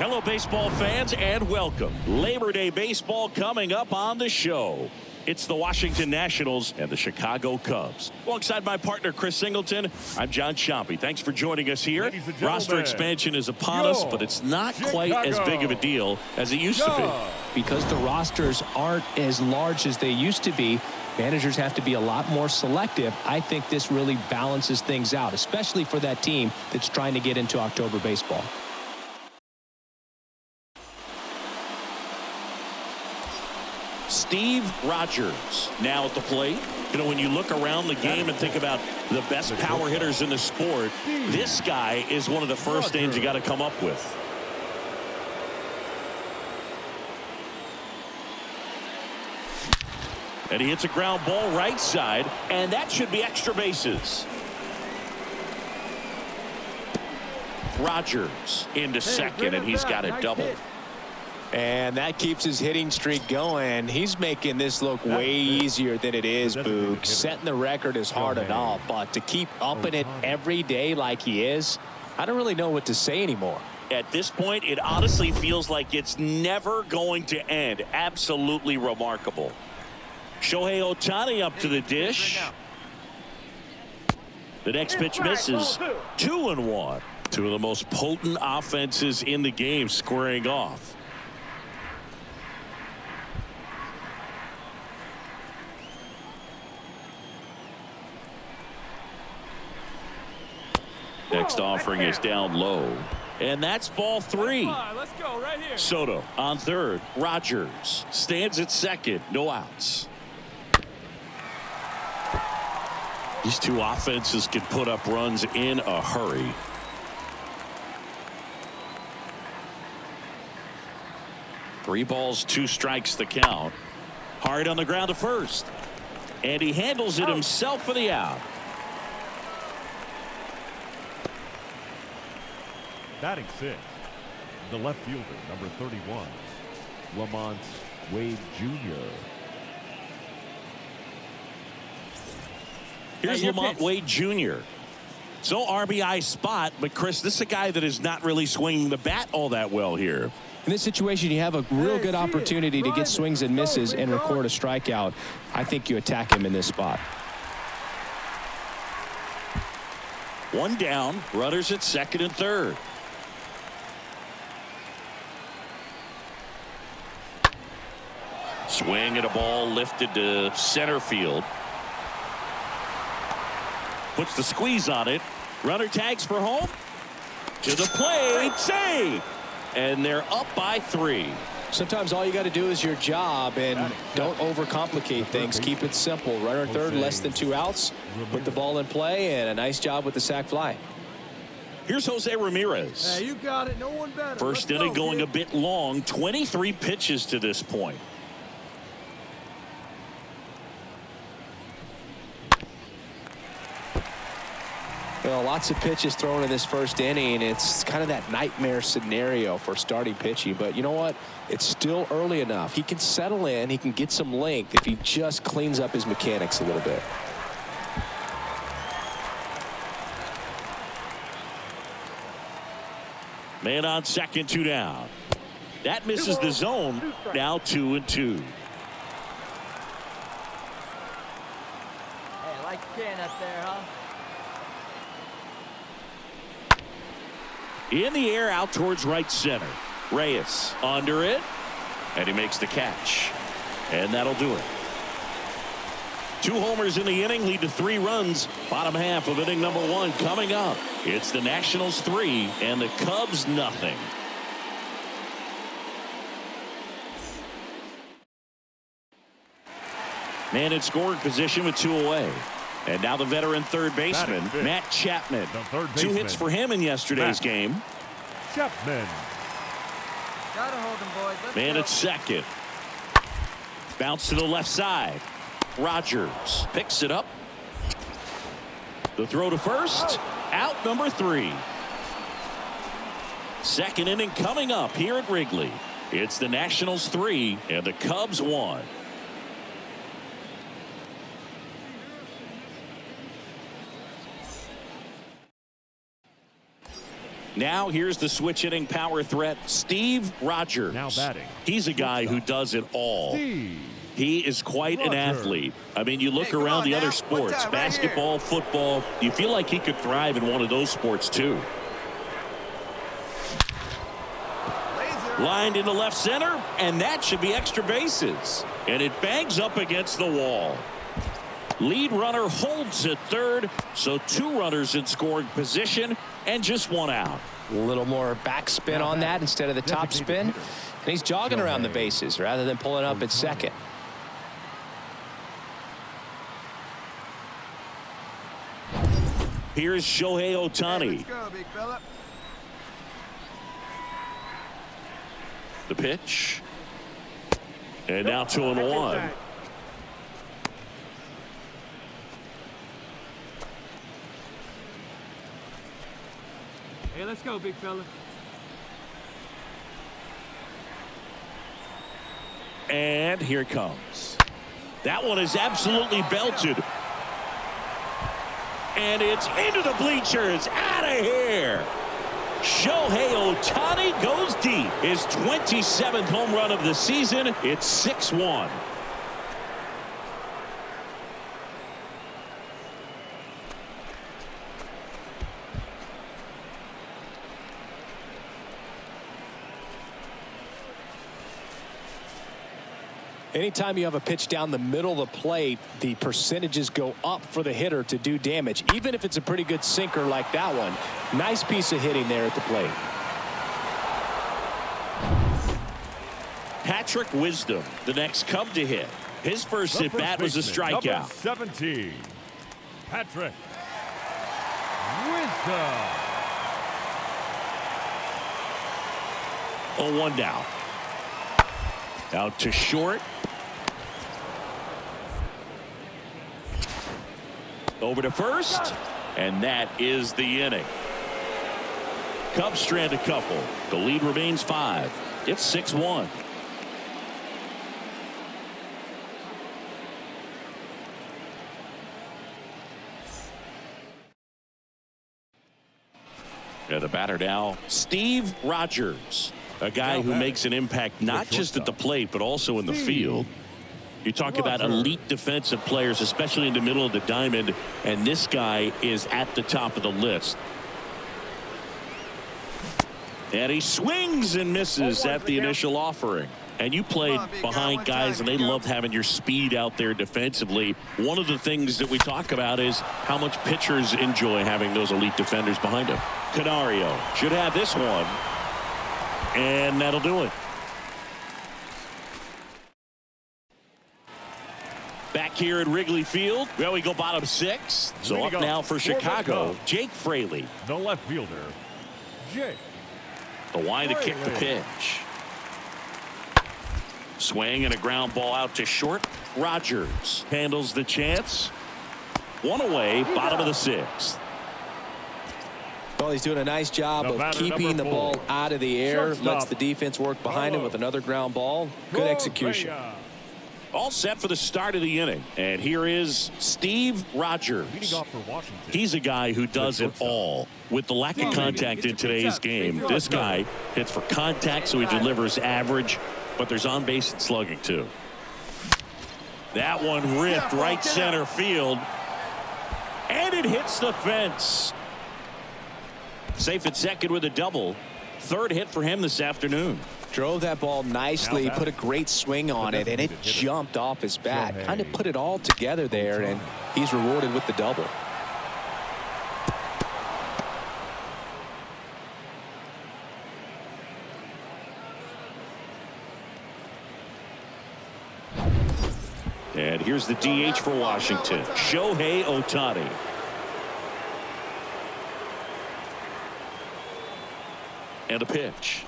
Hello, baseball fans, and welcome. Labor Day baseball coming up on the show. It's the Washington Nationals and the Chicago Cubs. Alongside my partner, Chris Singleton, I'm John Chompy. Thanks for joining us here. Roster expansion is upon us, but it's not quite as big of a deal as it used to be. Because the rosters aren't as large as they used to be, managers have to be a lot more selective. I think this really balances things out, especially for that team that's trying to get into October baseball. Steve Rogers now at the plate. You know, when you look around the game and think about the best power hitters in the sport, this guy is one of the first names you got to come up with. And he hits a ground ball right side, and that should be extra bases. Rogers into second, and he's got a double. And that keeps his hitting streak going. He's making this look way easier than it is, Boog. Setting the record is hard enough, but to keep upping it every day like he is, I don't really know what to say anymore. At this point, it honestly feels like it's never going to end. Absolutely remarkable. Shohei Ohtani up to the dish. The next pitch misses. 2-1. Two of the most potent offenses in the game squaring off. Next offering is down low. And that's ball three. Let's go right here. Soto on third. Rogers stands at second. No outs. These two offenses can put up runs in a hurry. Three balls, two strikes the count. Hard on the ground to first. And he handles it himself for the out. Batting sixth, the left fielder, number 31, Lamont Wade Jr. Here's Lamont Wade Jr. So RBI spot, but Chris, this is a guy that is not really swinging the bat all that well here. In this situation, you have a real good opportunity to get swings and misses and record a strikeout. I think you attack him in this spot. One down, runners at second and third. Swing and a ball lifted to center field. Puts the squeeze on it. Runner tags for home. To the plate. Save. And they're up by 3. Sometimes all you got to do is your job and don't overcomplicate things. Keep it simple. Runner third, less than 2 outs. Put the ball in play, and a nice job with the sac fly. Here's Jose Ramirez. Hey, you got it. No one better. First inning going a bit long. 23 pitches to this point. Well, lots of pitches thrown in this first inning. It's kind of that nightmare scenario for starting pitching. But you know what? It's still early enough. He can settle in. He can get some length if he just cleans up his mechanics a little bit. Man on second, 2 down. That misses the zone. Now 2-2. Hey, I like your can up there, huh? In the air, out towards right center. Reyes under it, and he makes the catch. And that'll do it. 2 homers in the inning lead to 3 runs. Bottom half of inning number 1 coming up. It's the Nationals 3 and the Cubs nothing. Man in scoring position with 2 away. And now the veteran third baseman, Matt Chapman. 2 hits for him in yesterday's game. Chapman. Gotta hold him, boys. Let's Man go. at second. Bounce to the left side. Rogers picks it up. The throw to first. Out number 3. Second inning coming up here at Wrigley. It's the Nationals 3 and the Cubs 1. Now here's the switch hitting power threat, Steve Rogers. Now batting. He's a guy who does it all. Steve He is quite an athlete. I mean, you look around the other sports, basketball, football, you feel like he could thrive in one of those sports too. Lined into left center, and that should be extra bases. And it bangs up against the wall. Lead runner holds at third, so 2 runners in scoring position and just 1 out. A little more backspin on that instead of the top spin. And he's jogging around the bases rather than pulling up at second. Here's Shohei Ohtani. Let's go, big fella. The pitch. And now 2-1. Hey, let's go, big fella. And here it comes. That one is absolutely belted. And it's into the bleachers. Out of here. Shohei Ohtani goes deep. His 27th home run of the season. It's 6-1. Anytime you have a pitch down the middle of the plate, the percentages go up for the hitter to do damage, even if it's a pretty good sinker like that one. Nice piece of hitting there at the plate. Patrick Wisdom, the next Cub to hit. His first at bat was a strikeout. Number 17, Patrick Wisdom. 0-1 down. Out to short. Over to first. And that is the inning. Cubs strand a couple. The lead remains 5. It's 6-1. And the batter now, Steve Rogers. A guy who makes an impact not just at the plate, but also in the field. You talk about elite defensive players, especially in the middle of the diamond, and this guy is at the top of the list. And he swings and misses at the initial offering. And you played behind guys, and they love having your speed out there defensively. One of the things that we talk about is how much pitchers enjoy having those elite defenders behind them. Canario should have this one. And that'll do it. Back here at Wrigley Field, well, we go bottom 6. So up now for Chicago, Jake Fraley. The left fielder, Jake. The wind to kick the pitch. Swing and a ground ball out to short. Rogers handles the chance. 1 away, bottom of the 6th. Well, he's doing a nice job of keeping the ball out of the air. Lets the defense work behind him with another ground ball. Good execution. All set for the start of the inning. And here is Steve Rogers. He's a guy who does it all. With the lack of contact in today's game, this guy hits for contact, so he delivers average, but there's on base and slugging too. That one ripped right center field. And it hits the fence. Safe at second with a double. 3rd hit for him this afternoon. Drove that ball nicely, put a great swing on it, and it jumped off his bat. Kind of put it all together there, and he's rewarded with the double. And here's the DH for Washington, Shohei Ohtani. And a pitch.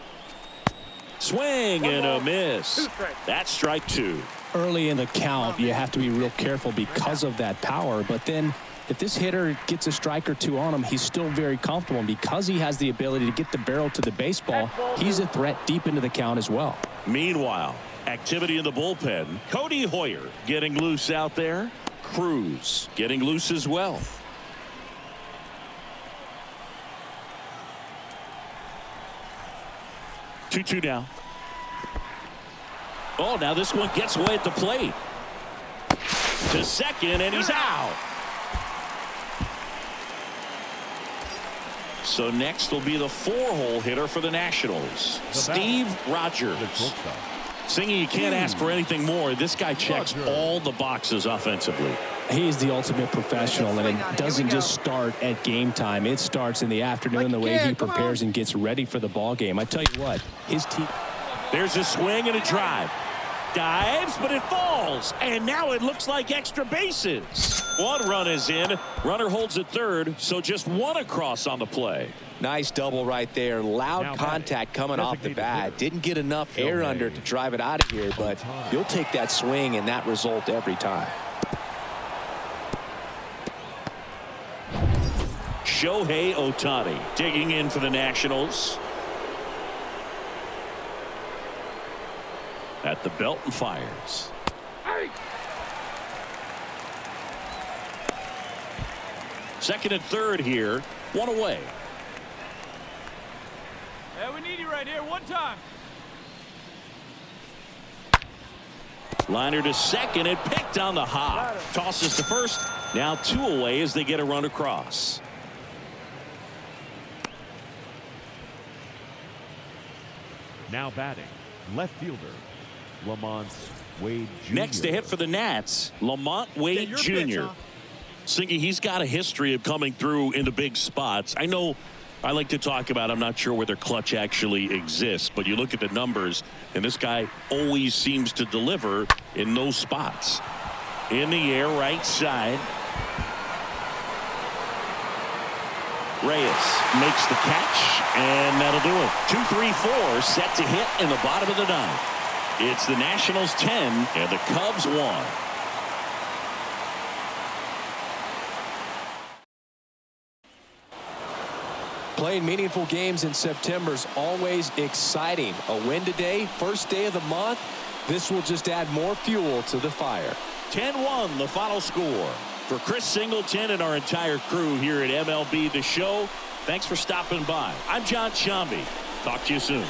Swing and a miss. That's strike 2. Early in the count, you have to be real careful because of that power. But then if this hitter gets a strike or 2 on him, he's still very comfortable. And because he has the ability to get the barrel to the baseball, he's a threat deep into the count as well. Meanwhile, activity in the bullpen. Cody Hoyer getting loose out there. Cruz getting loose as well. 2-2 now. Oh, now this one gets away at the plate. To second, and he's out. So next will be the 4-hole hitter for the Nationals, Steve Rogers. Singy, you can't ask for anything more. This guy checks all the boxes offensively. He's the ultimate professional, and it doesn't just start at game time. It starts in the afternoon, the way he prepares and gets ready for the ball game. I tell you what, his team. There's a swing and a drive. Dives, but it falls. And now it looks like extra bases. One run is in. Runner holds at third, so just one across on the play. Nice double right there. Loud contact coming off the bat. Didn't get enough air under to drive it out of here, but you'll take that swing and that result every time. Shohei Ohtani digging in for the Nationals. At the belt and fires. Second and third here. One away. Yeah, we need you right here. One time. Liner to second and picked on the hop. Tosses to first. Now 2 away as they get a run across. Now batting, left fielder, Lamont Wade Jr. Next to hit for the Nats, Lamont Wade Jr. Singy, he's got a history of coming through in the big spots. I know I like to talk about, I'm not sure whether clutch actually exists, but you look at the numbers, and this guy always seems to deliver in those spots. In the air, right side. Reyes makes the catch, and that'll do it. 2-3-4 set to hit in the bottom of the ninth. It's the Nationals 10 and the Cubs 1. Playing meaningful games in September is always exciting. A win today, first day of the month. This will just add more fuel to the fire. 10-1 the final score. For Chris Singleton and our entire crew here at MLB The Show, thanks for stopping by. I'm John Shambi. Talk to you soon.